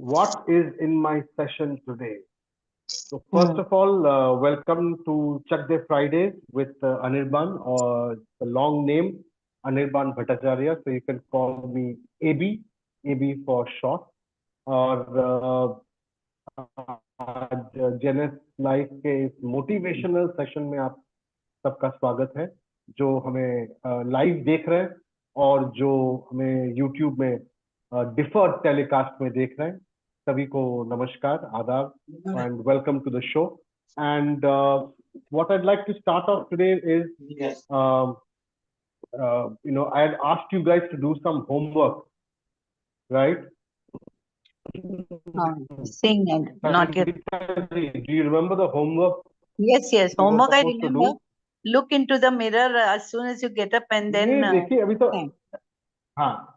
what is in my session today. So first of all, welcome to Chak Fridays with Anirban, or the long name Anirban Bhattacharya. So you can call me AB, AB for short. और आज Jannes life के इस motivational session में आप सबका स्वागत है, जो हमें लाइव देख रहे हैं और जो हमें यूट्यूब में डिफर्ड टेलीकास्ट में देख रहे हैं. सभी को नमस्कार, आदाब, and welcome to the show. And what I'd like to start off today is, I had asked you guys to do some homework, right? Sing and not yet. Do you remember the homework? Yes, we were homework I supposed to remember. do? Look into the mirror as soon as you get up and then ये देखिए अभी तो thank. हाँ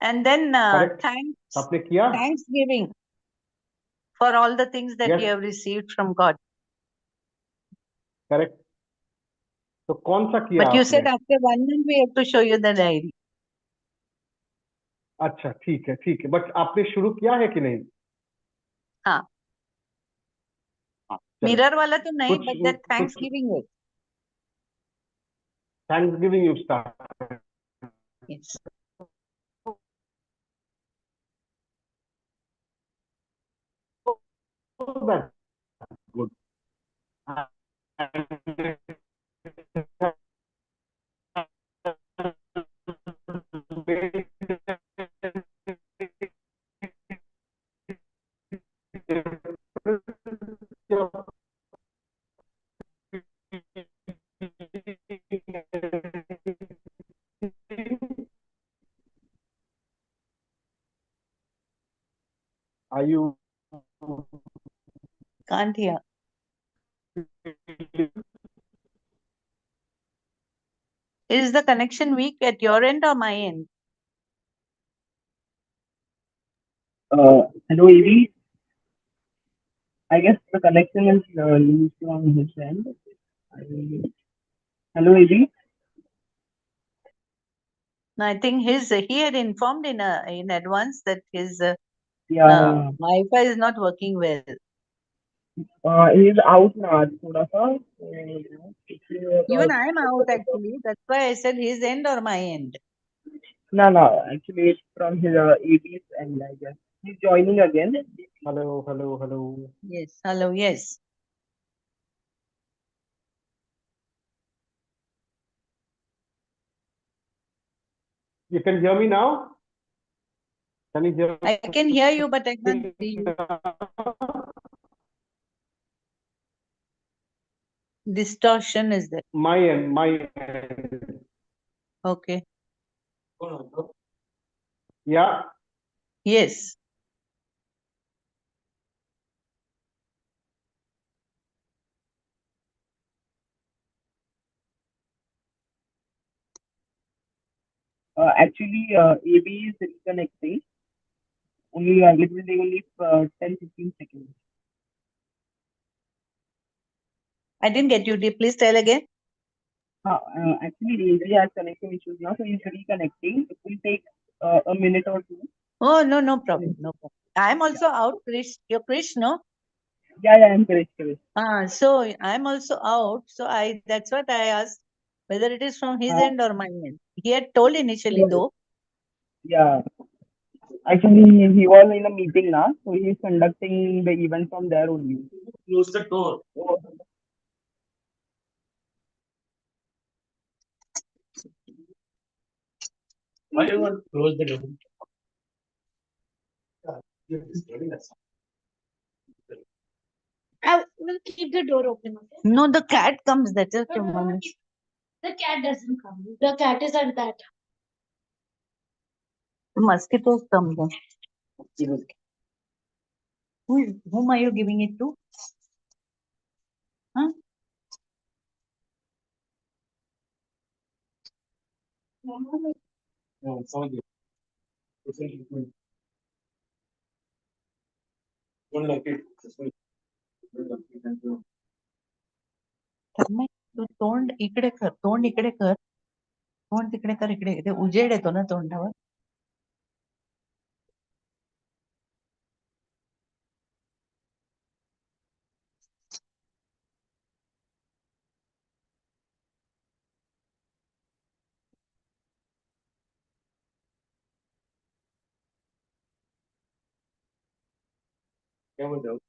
And then Correct. thanks, आपने किया thanksgiving for all the things that Yes. you have received from God. Correct. तो कौन सा किया But you आपने? said after 1 month we have to show you the diary. अच्छा ठीक है बट आपने शुरू किया है कि नहीं? हाँ. हाँ, चलो. Mirror वाला तो नहीं, कुछ but that thanksgiving is. Thanksgiving you start. Yes. Oh, that's good. Are you? Can't hear. Is the connection weak at your end or my end? Hello, Evie. I guess the connection is loose from his end. Hello, Evie. No, I think he had informed in advance that his Yeah, Wi-Fi is not working well. he's out now. थोड़ा सा. Even I am out actually. That's why I said his end or my end. No. Actually, it's from his AB's end, I guess. He's joining again. Hello. Yes. Hello. Yes. You can hear me now? Can you hear me? I can hear you, but I can't see you. Distortion is there. My end. Okay. Yeah. Yes. Actually, AB is reconnecting. Only it will take only 10-15 seconds. I didn't get you. Please tell again. Actually, AB has connection issues now, so he's reconnecting. It will take a minute or two. Oh, no problem. No problem. I'm also out, Krish. You're Krish, no? Yeah, I'm correct. So I'm also out. So that's what I asked, whether it is from his end or my end. He had told initially though. Yeah. Actually, he was in a meeting now, so he's conducting the event from there only. Close the door. Why do you want to close the door? You're disturbing us. I will keep the door open. Okay? No, the cat comes. That's just a moment. The cat doesn't come. The cat is at that. The mosquitoes come then. Whom are you giving it to? Huh? No, it's all good. Don't like it. तोंड इकडे कर, तोंड इकडे कर, तोंड तिकडे कर, इकडे उजेड येतो ना तोंडावर. क्या बोल रहे हो?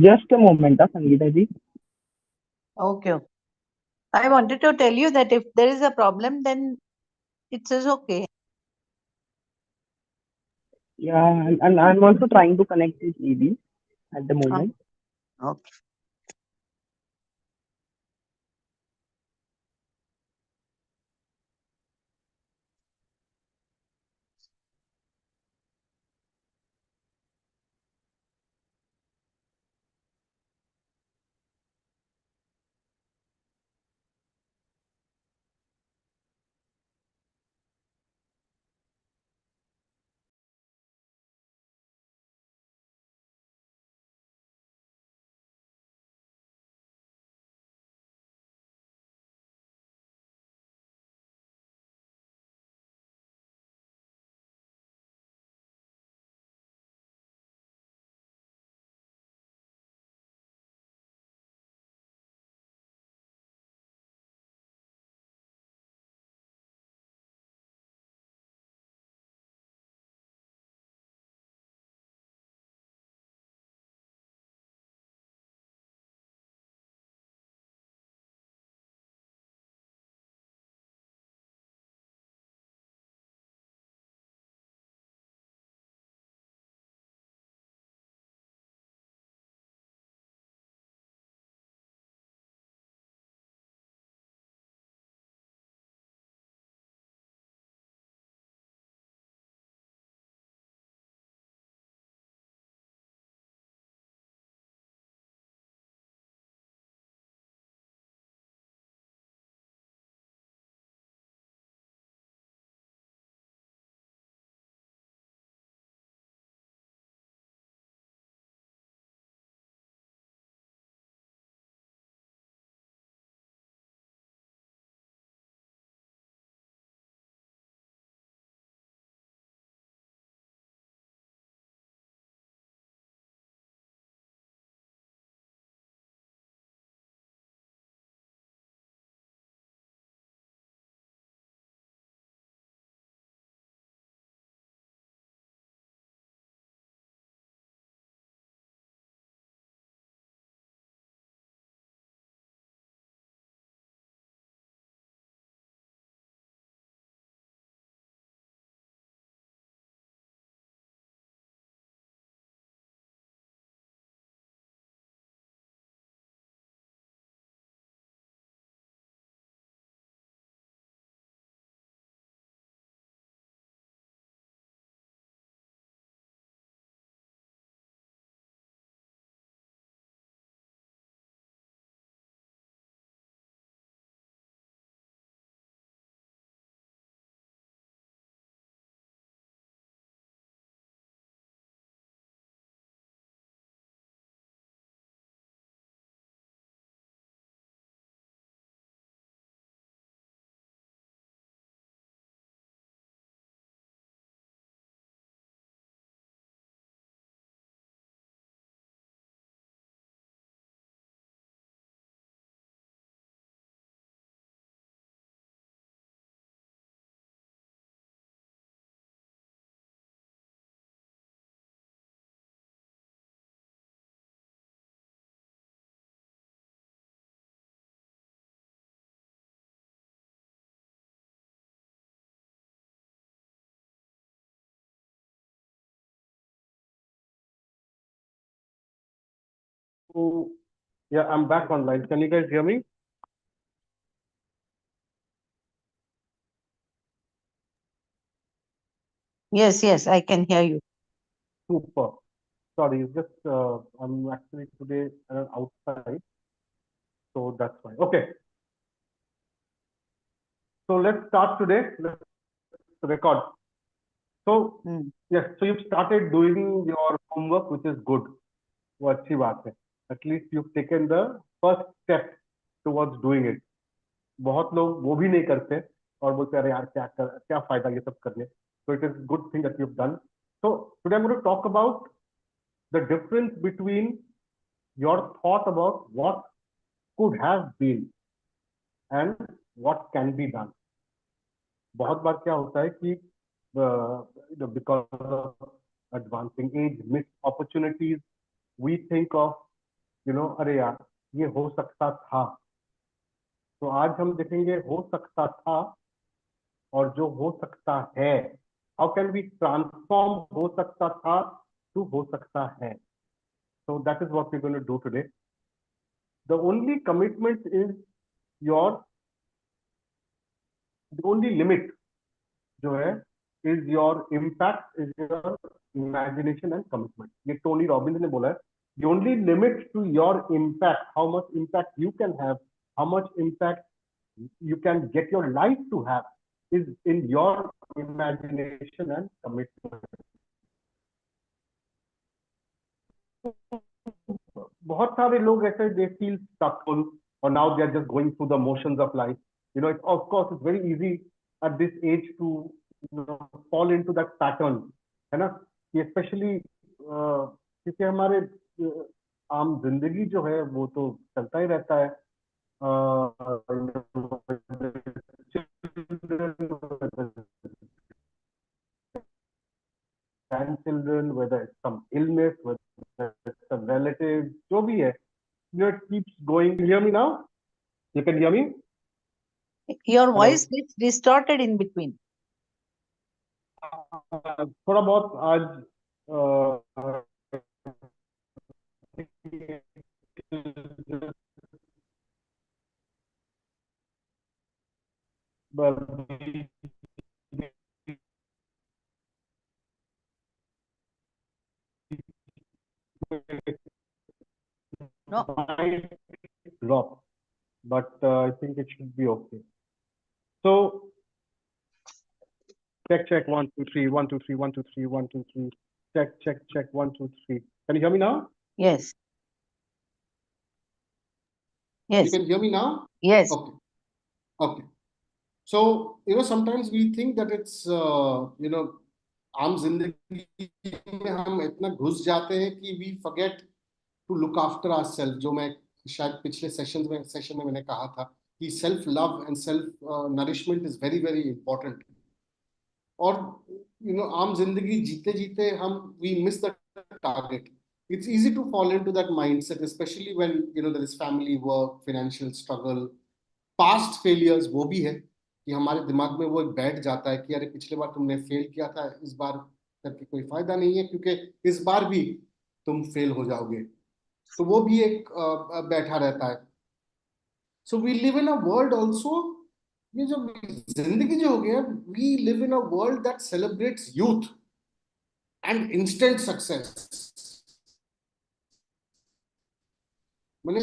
Just a moment, Sangeeta ji. Okay. I wanted to tell you that if there is a problem, then it is okay. Yeah, and I'm also trying to connect with EB at the Ah, moment. okay. Oh, yeah, I'm back online. Can you guys hear me? Yes, yes, I can hear you. Super. Sorry, it's just I'm actually today outside, so that's fine. Okay, so let's start today. Let's record. So Hmm. yes, so you've started doing your homework, which is good. वो अच्छी बात है. At least you've taken the first step towards doing it. बहुत लोग वो भी नहीं करते और बोलते अरे यार क्या फायदा ये सब करने. So it is good thing that you've done. So today I'm going to talk about the difference between your thought about what could have been and what can be done. बहुत बार क्या होता है कि because of advancing age, missed opportunities, we think of अरे यार ये हो सकता था. तो आज हम देखेंगे हो सकता था और जो हो सकता है. हाउ कैन वी ट्रांसफॉर्म हो सकता था टू हो सकता है. So that is what we're going to do today. The only commitment is the only limit जो है is your impact, is your imagination and commitment. ये टोनी रॉबिन्स ने बोला है. The only limit to your impact, how much impact you can have, how much impact you can get your life to have, is in your imagination and commitment. बहुत सारे लोग ऐसे they feel stuck or now they are just going through the motions of life. It's, of course it's very easy at this age to fall into that pattern, है ना. कि especially क्योंकि हमारे आम जिंदगी जो है वो तो चलता ही रहता है. Grandchildren, whether it's some illness, whether it's some relative, जो भी है, it keeps going. Can you hear me now? You can hear me? Your voice gets distorted in between. थोड़ा बहुत आज No. drop, but I think it should be okay. So check 1 2 3 1 2 3 1 2 3 1 2 3 check 1 2 3. Can you hear me now? Yes. You Yes. can hear me now? Yes. Okay. So sometimes we think that it's आम जिंदगी में हम इतना घुस जाते हैं कि we forget to look after ourselves. जो मैं शायद पिछले सेशन में मैंने कहा था कि self love and self nourishment is very very important. और आम जिंदगी जीते जीते हम we miss the target. It's easy to fall into that mindset, especially when there is family, work, financial struggle, past failures. वो भी है कि हमारे दिमाग में वो बैठ जाता है कि अरे पिछले बार तुमने फेल किया था, इस बार करके कोई फायदा नहीं है क्योंकि इस बार भी तुम फेल हो जाओगे. तो वो भी एक बैठा रहता है. So we live in a world also. ये जो जिंदगी जो हो गया, we live in a world that celebrates youth and instant success. मैंने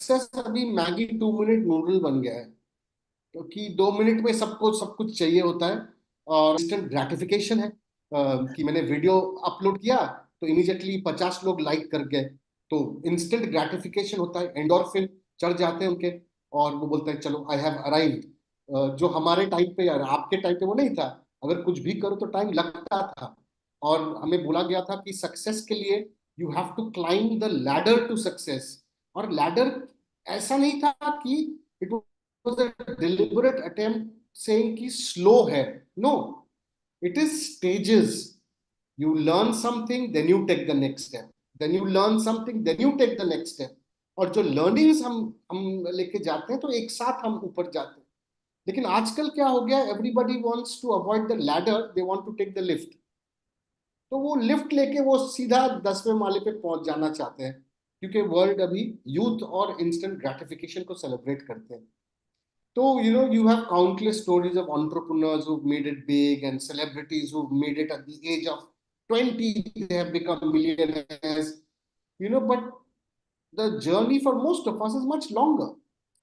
सक्सेस अभी मैगी 2 मिनट नूडल बन गया है क्योंकि 2 मिनट में सबको सब कुछ चाहिए होता है और इंस्टेंट ग्रेटिफिकेशन है. कि मैंने वीडियो अपलोड किया तो इमीडिएटली 50 लोग लाइक कर गए, तो इंस्टेंट ग्रेटिफिकेशन होता है, एंडोर्फिन चढ़ जाते हैं उनके और वो बोलते हैं चलो आई हैव अराइव्ड. जो हमारे टाइम पे यार आपके टाइम पे वो नहीं था. अगर कुछ भी करो तो टाइम लगता था और हमें बोला गया था कि सक्सेस के लिए you have to climb the ladder to success. और लैडर ऐसा नहीं था कि it was a deliberate attempt saying कि स्लो है. No, it is stages. You learn something, then you take the next step, then you learn something, then you take the next step. और जो learnings हम लेके जाते हैं तो एक साथ हम ऊपर जाते हैं. लेकिन आजकल क्या हो गया, everybody wants to avoid the ladder, they want to take the lift. तो वो लिफ्ट लेके वो सीधा 10वें माले पे पहुंच जाना चाहते हैं, क्योंकि वर्ल्ड अभी यूथ और इंस्टेंट ग्रेटिफिकेशन को सेलिब्रेट करते हैं. So, you have countless stories of entrepreneurs who've made it big and celebrities who've made it at the age of 20, they have become millionaires, but the journey for most of us is much longer.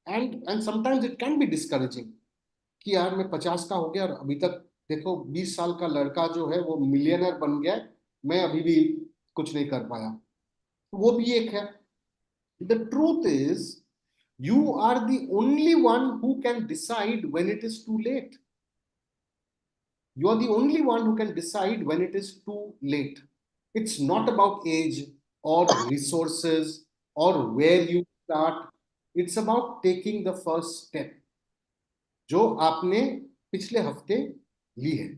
And sometimes it can be discouraging कि यार मैं 50 का हो गया और अभी तक देखो 20 साल का लड़का जो है वो मिलियनर बन गया, मैं अभी भी कुछ नहीं कर पाया. वो भी एक है. The truth is, you are the only one who can decide when it is too late. You are the only one who can decide when it is too late. It's not about age or resources or where you start. It's about taking the first step. जो आपने पिछले हफ्ते ली है.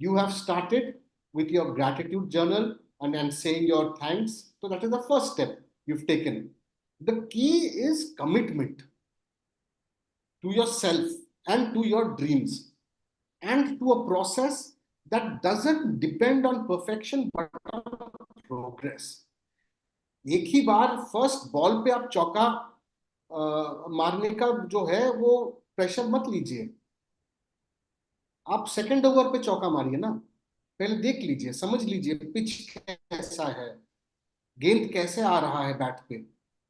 You have started with your gratitude journal and saying your thanks. So that is the first step you've taken. The key is commitment to yourself and to your dreams and to a process that doesn't depend on perfection but on progress. एक ही बार first ball पे आप चौका मारने का जो है वो pressure मत लीजिए. आप सेकंड ओवर पे चौका मारिए ना. पहले देख लीजिए, समझ लीजिए पिच कैसा है, गेंद कैसे आ रहा है बैट पे,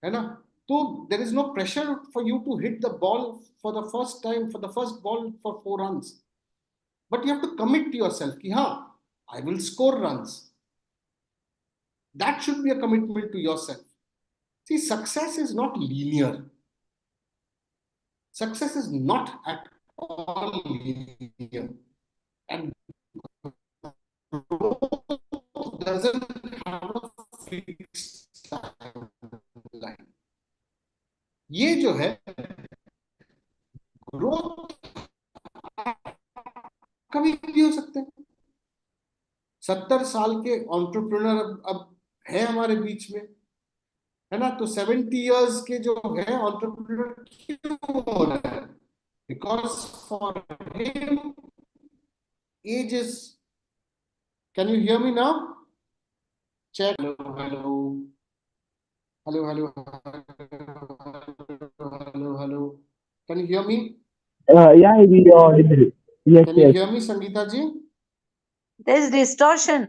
है ना. तो there is no pressure for you to hit the ball for the first time, for the first ball for 4 runs. But you have to commit to yourself कि हाँ, I will score runs. That should be a commitment to yourself. See, success is not linear. Success is not at all linear. And growth doesn't have a fixed timeline. ये जो है growth कभी भी हो सकते हैं. 70 साल के एंटरप्रेन्योर अब है हमारे बीच में, है ना. तो 70 इयर्स के जो है एंटरप्रेन्योर क्यों हो रहा है? Because for him age is. Can you hear me now? Check. Hello hello hello hello hello. Can you hear me? Yeah, we are audible. Yes, can you yes. Hear me Sangeeta ji? There's distortion.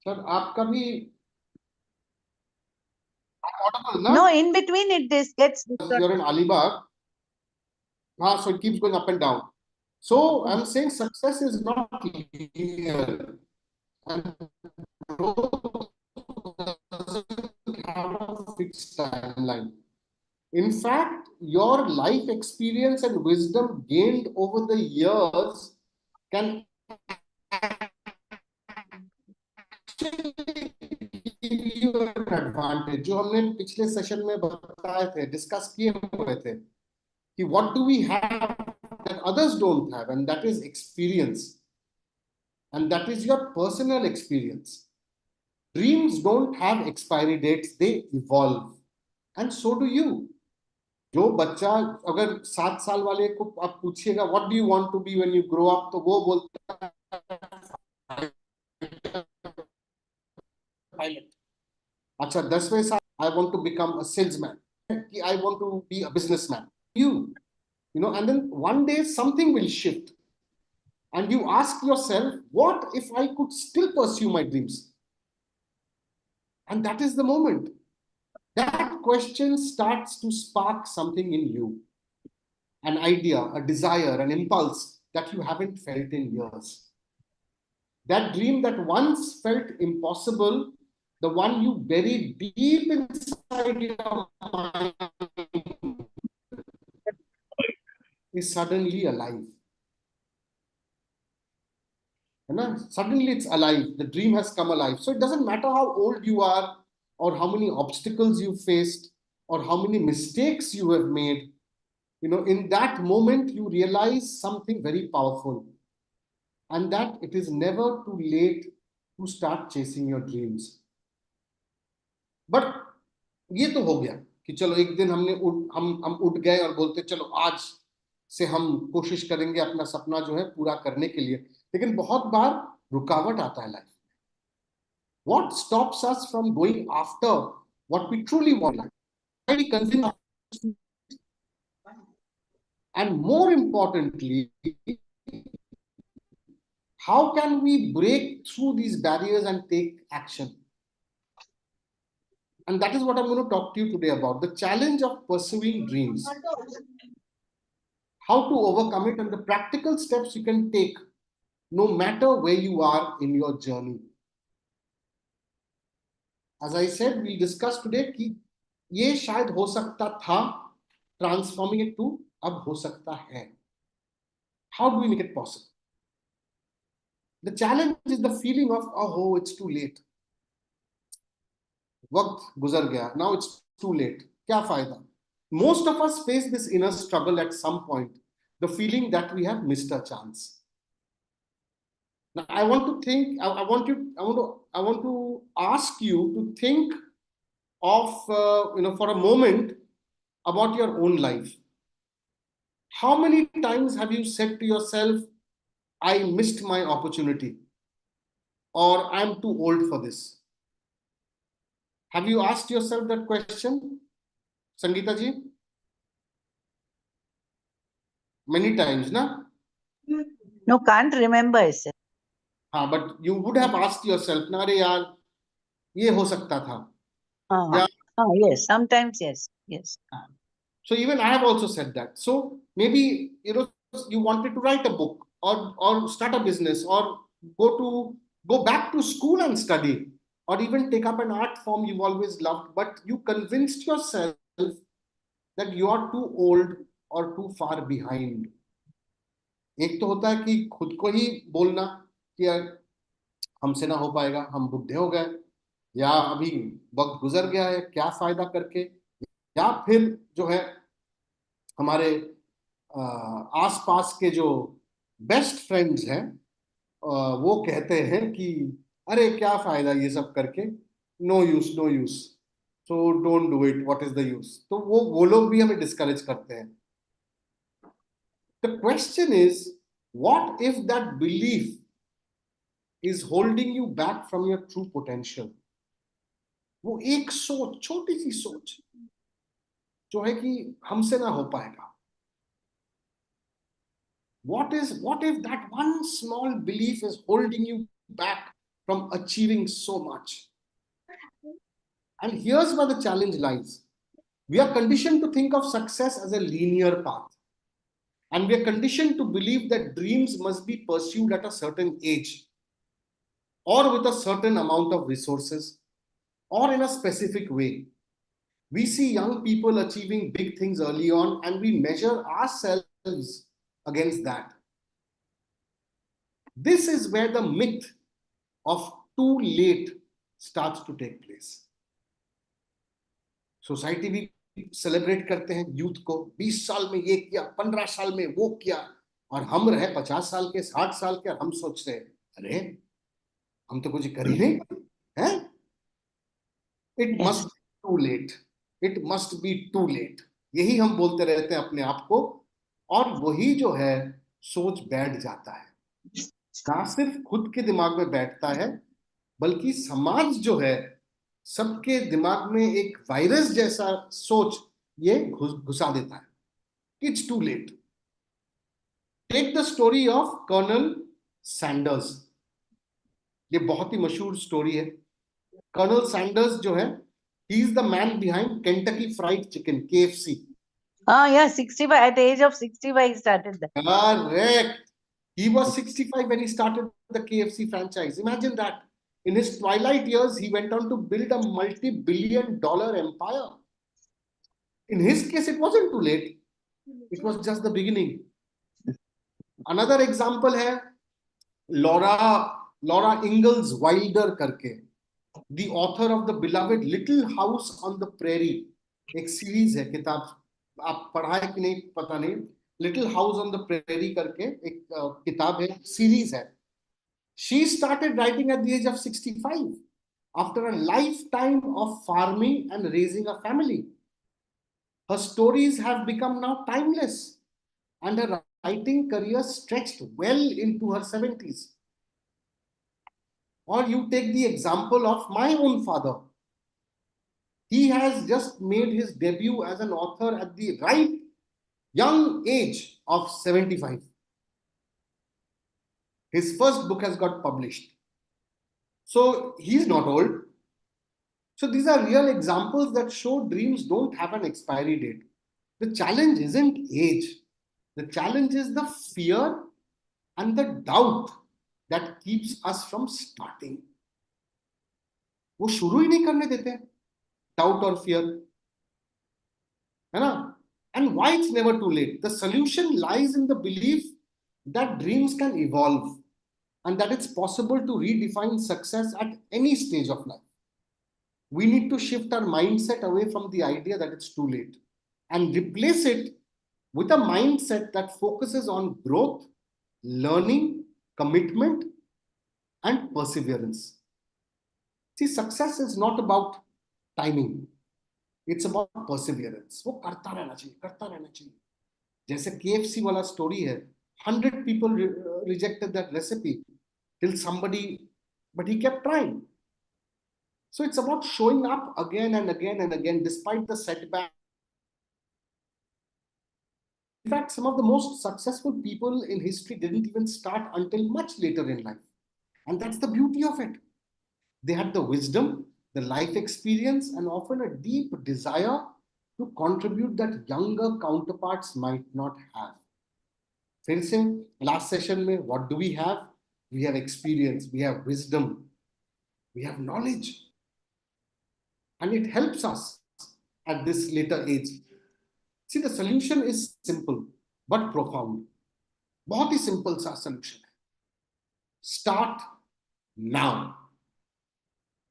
Sir आपका भी audible ना? No, in between it gets distorted. You're in Alibag. So it keeps going up and down. So I'm saying success is not linear. And growth doesn't have a fixed timeline. In fact, your life experience and wisdom gained over the years can give you an advantage. जो हमने पिछले session में बताए थे, discuss किए हुए थे कि what do we have that others don't have, and that is experience, and that is your personal experience. Dreams don't have expiry dates, they evolve, and so do you. जो बच्चा अगर 7 साल वाले को आप पूछिएगा what do you want to be when you grow up, तो वो बोलता है पायलट. अच्छा 10वें साल I want to become a salesman, I want to be a businessman. You know, and then one day something will shift and you ask yourself, what if I could still pursue my dreams? And that is the moment. That question starts to spark something in you, an idea, a desire, an impulse that you haven't felt in years. That dream that once felt impossible, the one you buried deep inside your mind, is suddenly alive. Suddenly it's alive. The dream has come alive. So it doesn't matter how old you are, or how many obstacles you faced, or how many mistakes you have made. In that moment, you realize something very powerful, and that it is never too late to start chasing your dreams. But ये तो हो गया कि चलो एक दिन हम उठ गए और बोलते चलो आज से हम कोशिश करेंगे अपना सपना जो है पूरा करने के लिए. लेकिन बहुत बार रुकावट आता है life? What stops us from going after what we truly want? Why we convince ourselves? And more importantly, how can we break through these barriers and take action? And that is what I'm going to talk to you today about, the challenge of pursuing dreams, how to overcome it, and the practical steps you can take no matter where you are in your journey. As I said, we'll discuss today कि ये शायद हो सकता था, transforming it to अब हो सकता है. How do we make it possible? The challenge is the feeling of, oh, it's too late. वक्त गुजर गया. Now it's too late. क्या फायदा? Most of us face this inner struggle at some point, the feeling that we have missed a chance. Now, I want to ask you to think of, for a moment about your own life. How many times have you said to yourself, I missed my opportunity, or I'm too old for this? Have you asked yourself that question, Sangeeta ji? Many times, na? No, can't remember, sir. हाँ, but you would have asked yourself, ना अरे यार, ये हो सकता था. Yeah. Yes, sometimes yes. So even I have also said that. So maybe you wanted to write a book or start a business or go back to school and study or even take up an art form you've always loved, but you convinced yourself that you are too old or too far behind. एक तो होता है कि खुद को ही बोलना कि यार हमसे ना हो पाएगा, हम बुढ़े हो गए, या अभी वक्त गुजर गया है, क्या फायदा करके, या फिर जो है हमारे आसपास के जो बेस्ट फ्रेंड्स हैं वो कहते हैं कि अरे क्या फायदा ये सब करके, no use, so don't do it, what is the use. तो वो लोग भी हमें डिस्करेज करते हैं. The question is, what if that belief is holding you back from your true potential? वो एक सोच, छोटी सी सोच जो है कि हमसे ना हो पाएगा. What if that one small belief is holding you back from achieving so much? And here's where the challenge lies. We are conditioned to think of success as a linear path. And we are conditioned to believe that dreams must be pursued at a certain age, or with a certain amount of resources, or in a specific way. We see young people achieving big things early on, and we measure ourselves against that. This is where the myth of too late starts to take place. Society भी celebrate करते हैं youth को, 20 साल में ये किया, 15 साल में वो किया, और हम रहे 50 साल के, 60 साल के, और हम सोचते हैं अरे हम तो कुछ कर ही नहीं हैं. It must be too late, it must be too late, यही हम बोलते रहते हैं अपने आप को, और वही जो है सोच बैठ जाता है. ना सिर्फ खुद के दिमाग में बैठता है, बल्कि समाज जो है सबके दिमाग में एक वायरस जैसा सोच ये घुसा देता है. It's too late. Take the story of Colonel Sanders. ये बहुत ही मशहूर स्टोरी है. कर्नल सैंडर्स जो है, he is the man behind Kentucky Fried Chicken, KFC. Yeah, 65. At the age of 65, he started that. Correct. He was 65 when he started the KFC franchise. Imagine that. In his twilight years, he went on to build a multi-billion-dollar empire. In his case, it wasn't too late. It was just the beginning. Another example है Laura Ingalls Wilder करके, the author of the beloved Little House on the Prairie. एक series है, किताब आप पढ़ा है कि नहीं पता नहीं. Little House on the Prairie करके एक किताब है, सीरीज है. She started writing at the age of 65 after a lifetime of farming and raising a family. Her stories have become now timeless, and her writing career stretched well into her 70s. Or you take the example of my own father. He has just made his debut as an author at the right young age of 75. His first book has got published. So he's not old. So these are real examples that show dreams don't have an expiry date. The challenge isn't age. The challenge is the fear and the doubt that keeps us from starting. वो शुरू ही नहीं करने देते, doubt और fear, है ना? And why it's never too late? The solution lies in the belief that dreams can evolve and that it's possible to redefine success at any stage of life. We need to shift our mindset away from the idea that it's too late and replace it with a mindset that focuses on growth, learning, commitment, and perseverance. See, success is not about timing. It's about perseverance. वो करता रहना चाहिए, करता रहना चाहिए. जैसे KFC वाला story है, 100 people rejected that recipe till somebody, but he kept trying. So it's about showing up again and again and again despite the setback. In fact, some of the most successful people in history didn't even start until much later in life. And that's the beauty of it. They had the wisdom, the life experience, and often a deep desire to contribute that younger counterparts might not have. फिर से last session में what do we have? We have experience, we have wisdom, we have knowledge. And it helps us at this later age. See, the solution is simple but profound. बहुत ही simple सा solution है. Start now.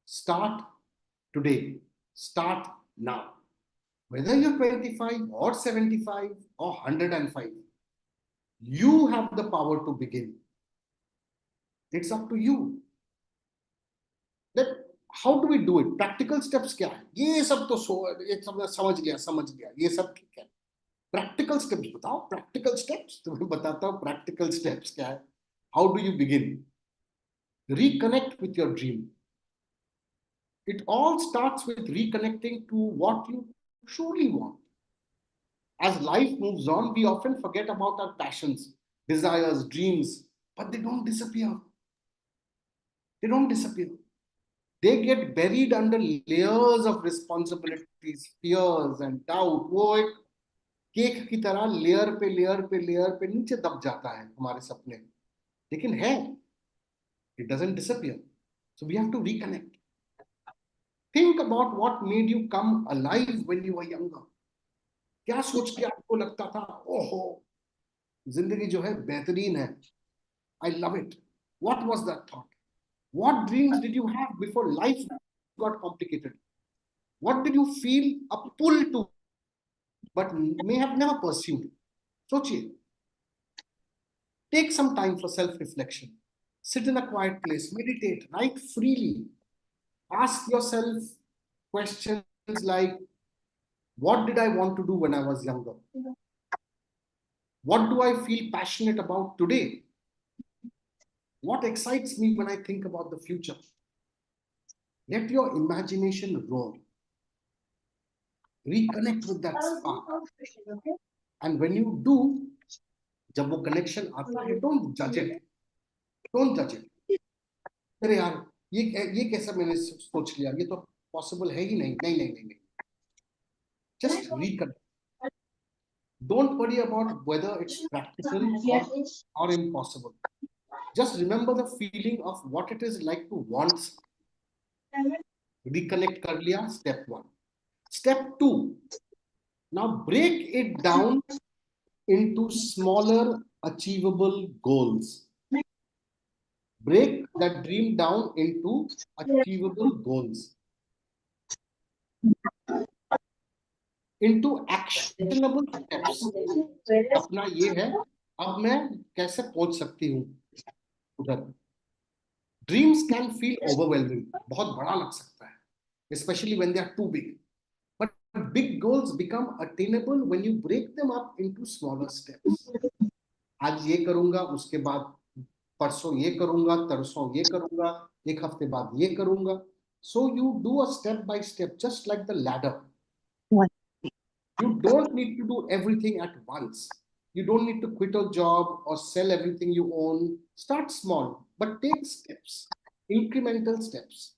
Start today. Start now. Whether you're 25 or 75 or 105, you have the power to begin. It's up to you. How do we do it? Practical steps क्या है? ये सब तो समझ गया, ये सब ठीक है. Practical steps बताओ, practical steps. तुम्हें बताता हूँ practical steps क्या है. How do you begin? Reconnect with your dream. It all starts with reconnecting to what you truly want. As life moves on, we often forget about our passions, desires, dreams, but they don't disappear. They don't disappear. They get buried under layers of responsibilities, fears, and doubt. वो एक cake की तरह layer पे नीचे दब जाता है हमारे सपने. लेकिन है, it doesn't disappear. So we have to reconnect. Think about what made you come alive when you were younger. क्या सोच के आपको लगता था, ओहो, जिंदगी जो है बेहतरीन है. I love it. What was that thought? What dreams did you have before life got complicated? What did you feel a pull to, but may have never pursued? सोचिए. Take some time for self-reflection. Sit in a quiet place, meditate, write freely. Ask yourself questions like, what did I want to do when I was younger? What do I feel passionate about today? What excites me when I think about the future? Let your imagination roar. Reconnect with that spark. And when you do, जब वो connection आता है, don't judge it. Don't judge it. अरे यार, ये कैसा मैंने सोच लिया, ये तो possible है ही नहीं. नहीं. Just reconnect. Don't worry about whether it's practical or impossible. Just remember the feeling of what it is like to want. Reconnect कर लिया, step 1. Step 2. Now break it down into smaller achievable goals. Break that dream down into achievable goals. Into actionable steps. अपना ये है, अब मैं कैसे पहुंच सकती हूँ उधर. Dreams can feel overwhelming. बहुत बड़ा लग सकता है, especially when they are too big. But big goals become attainable when you break them up into smaller steps. आज ये करूंगा, उसके बाद परसों ये करूंगा, तरसों ये करूंगा, एक हफ्ते बाद ये करूंगा. So you do a step by step, just like the ladder. You don't need to do everything at once. You don't need to quit a job or sell everything you own. Start small, but take steps, incremental steps.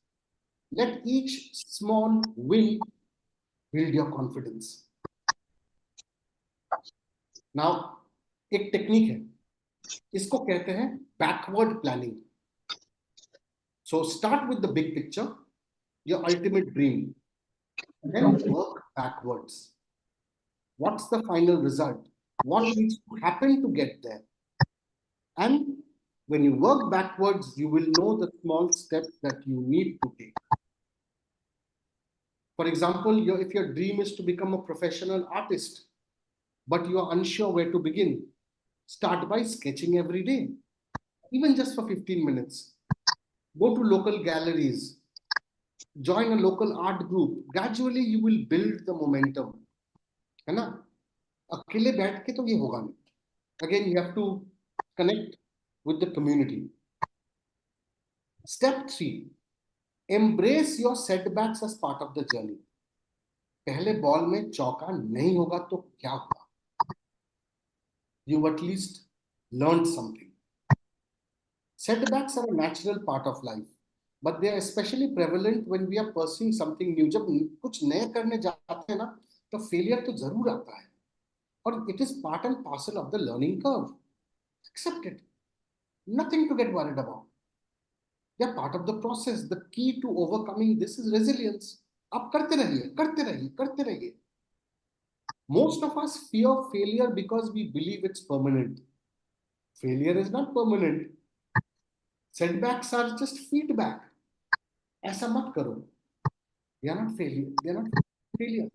Let each small win build your confidence. Now, एक technique है, इसको कहते हैं backward planning. So start with the big picture, your ultimate dream, then work backwards. What's the final result? What needs to happen to get there? And when you work backwards, you will know the small steps that you need to take. For example, if your dream is to become a professional artist, but you are unsure where to begin, start by sketching every day, even just for 15 minutes. Go to local galleries, join a local art group. Gradually, you will build the momentum. है ना? अकेले बैठ के तो ये होगा नहीं. Again, you have to connect with the community. Step 3, embrace your setbacks as part of the journey. पहले बॉल में चौका नहीं होगा तो क्या होगा? You at least learned something. Setbacks are a natural part of life, but they are especially prevalent when we are pursuing something new. जब कुछ नए करने जाते हैं ना, तो failure तो जरूर आता है, और it is part and parcel of the learning curve. Accept it. Nothing to get worried about. They are part of the process. The key to overcoming this is resilience. आप करते रहिए, करते रहिए, करते रहिए. Most of us fear failure because we believe it's permanent. Failure is not permanent. Setbacks are just feedback. ऐसा मत करो. They are not failure. They are not failure.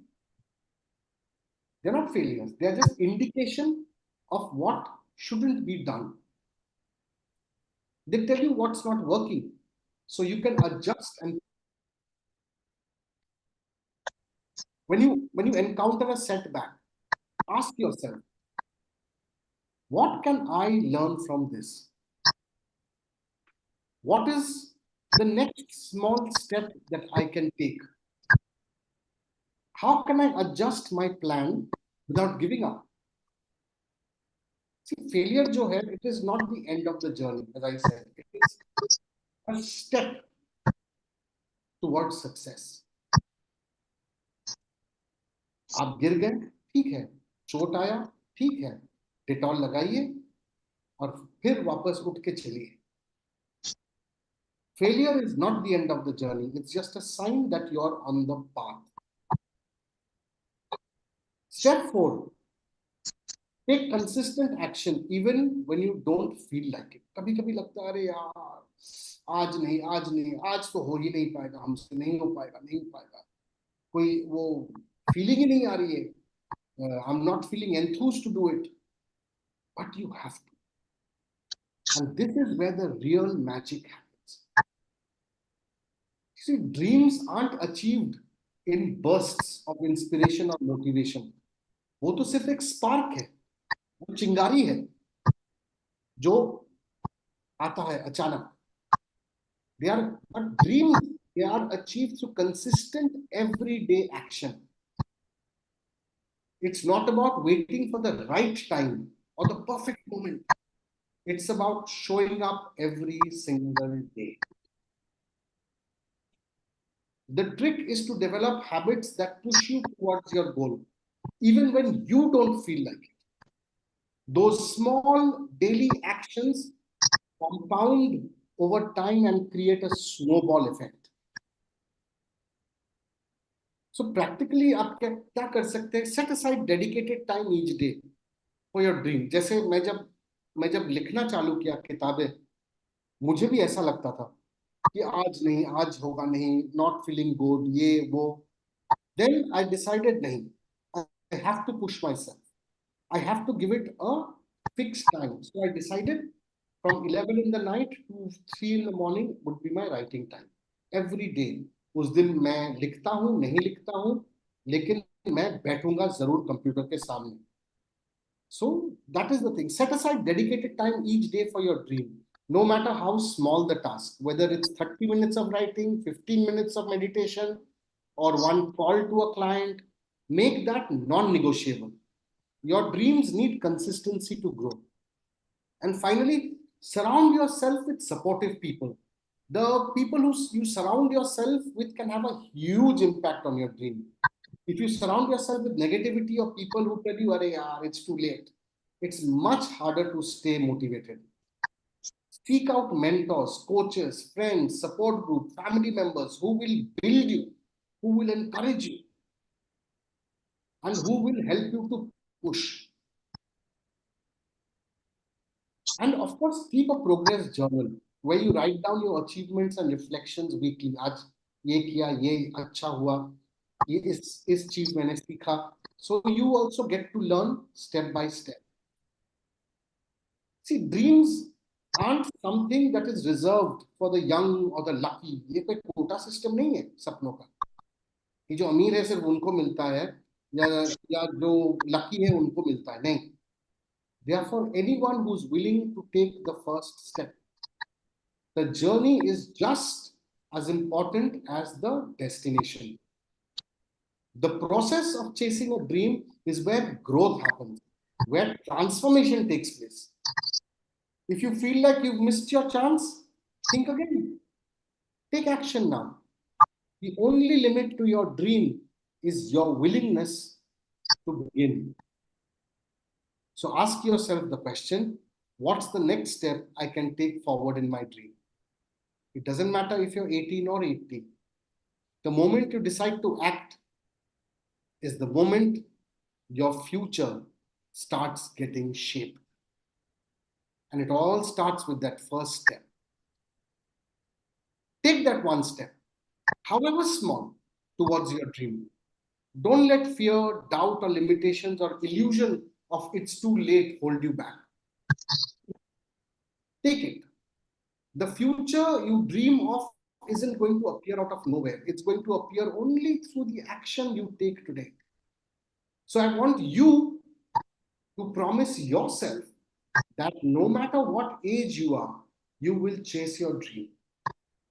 They are not failures. They are just indication of what shouldn't be done. They tell you what's not working, so you can adjust. And when you encounter a setback, ask yourself, what can I learn from this? What is the next small step that I can take? How can I adjust my plan without giving up? See, failure जो है, it is not the end of the journey, as I said. It is a step towards success. आप गिर गए, ठीक है. चोट आया, ठीक है. डेटॉल लगाइए और फिर वापस उठ के चलिए. Failure is not the end of the journey. It's just a sign that you are on the path. Step 4, take consistent action even when you don't feel like it. कभी कभी लगता है अरे यार आज नहीं, आज तो हो ही नहीं पाएगा, हमसे नहीं हो पाएगा. कोई वो फीलिंग ही नहीं आ रही है. I'm not feeling enthused to do it. But you have to. And this is where the real magic happens. See, dreams aren't achieved in bursts of inspiration or motivation. वो तो सिर्फ एक स्पार्क है, वो चिंगारी है जो आता है अचानक. But dreams, they are achieved through consistent everyday action. It's not about waiting for the right time or the perfect moment. It's about showing up every single day. The trick is to develop habits that push you towards your goal, even when you don't feel like it. Those small daily actions compound over time and create a snowball effect. So practically, आप क्या कर सकते हैं? Set aside dedicated time each day for your dream. जैसे मैं जब लिखना चालू किया किताबें, मुझे भी ऐसा लगता था कि आज होगा नहीं, not feeling good, ये वो. Then I decided नहीं, I have to push myself. I have to give it a fixed time. So I decided from 11 in the night to 3 in the morning would be my writing time. Every day. उस दिन मैं लिखता हूँ, नहीं लिखता हूँ, लेकिन मैं बैठूंगा जरूर कंप्यूटर के सामने. So that is the thing. Set aside dedicated time each day for your dream. no matter how small the task, whether it's 30 minutes of writing, 15 minutes of meditation, or one call to a client, make that non-negotiable. Your dreams need consistency to grow. And finally, surround yourself with supportive people. The people who you surround yourself with can have a huge impact on your dream. If you surround yourself with negativity or people who tell you, "Arey yaar, it's too late," it's much harder to stay motivated. Seek out mentors, coaches, friends, support group, family members who will build you, who will encourage you, and who will help you to push. And of course, keep a progress journal where you write down your achievements and reflections weekly. आज ये किया, ये अच्छा हुआ, ये इस चीज मैंने सीखा. So you also get to learn step by step. See, dreams aren't something that is reserved for the young or the lucky. ये कोई कोटा सिस्टम नहीं है सपनों का. ये जो अमीर है सिर्फ उनको मिलता है, या जो लकी है उनको मिलता है, नहीं. They are for anyone who's willing to take the first step. The journey is just as important as the destination. The process of chasing a dream is where growth happens, where transformation takes place. If you feel like you've missed your chance, think again. Take action now. The only limit to your dream is your willingness to begin. So ask yourself the question, what's the next step I can take forward in my dream? It doesn't matter if you're 18 or 80. The moment you decide to act is the moment your future starts getting shaped. And it all starts with that first step. Take that one step, however small, towards your dream. Don't let fear, doubt, or limitations or illusion of it's too late hold you back. Take it. The future you dream of isn't going to appear out of nowhere. It's going to appear only through the action you take today. So I want you to promise yourself that no matter what age you are, you will chase your dream.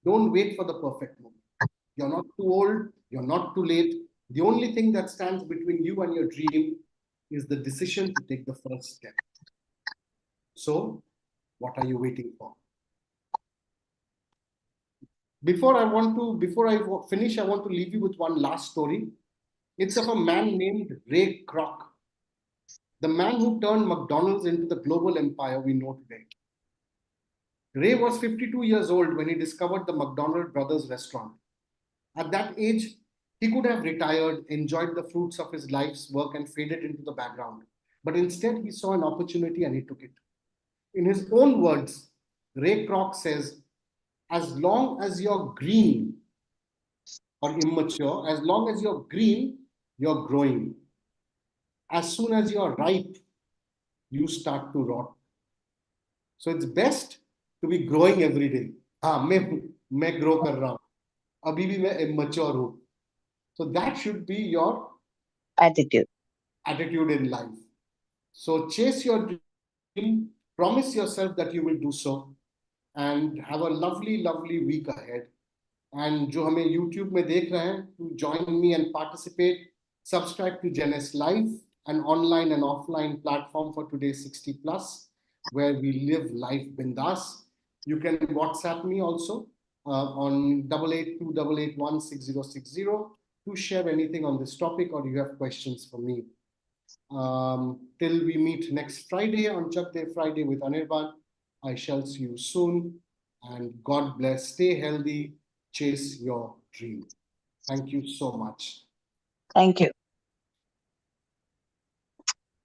Don't wait for the perfect moment. You're not too old, you're not too late. The only thing that stands between you and your dream is the decision to take the first step. So, what are you waiting for? Before I finish, I want to leave you with one last story. It's of a man named Ray Kroc, the man who turned McDonald's into the global empire we know today. Ray was 52 years old when he discovered the McDonald Brothers restaurant. At that age, he could have retired, enjoyed the fruits of his life's work, and faded into the background. But instead, he saw an opportunity and he took it. In his own words, Ray Kroc says, as long as you're green or immature, as long as you're green, you're growing. As soon as you're ripe, you start to rot. So it's best to be growing every day. मैं grow कर रहा हूँ. अभी भी मैं immature हूँ. So that should be your attitude in life. So chase your dream, promise yourself that you will do so, and have a lovely, lovely week ahead. And जो हमें YouTube में देख रहे हैं, to join me and participate, subscribe to GenS Live, an online and offline platform for today's 60 plus, where we live life bindas. You can WhatsApp me also on 8828816060 to share anything on this topic, or you have questions for me. Till we meet next Friday on Chak Friday with Anirban, I shall see you soon. And God bless. Stay healthy. Chase your dream. Thank you so much. Thank you.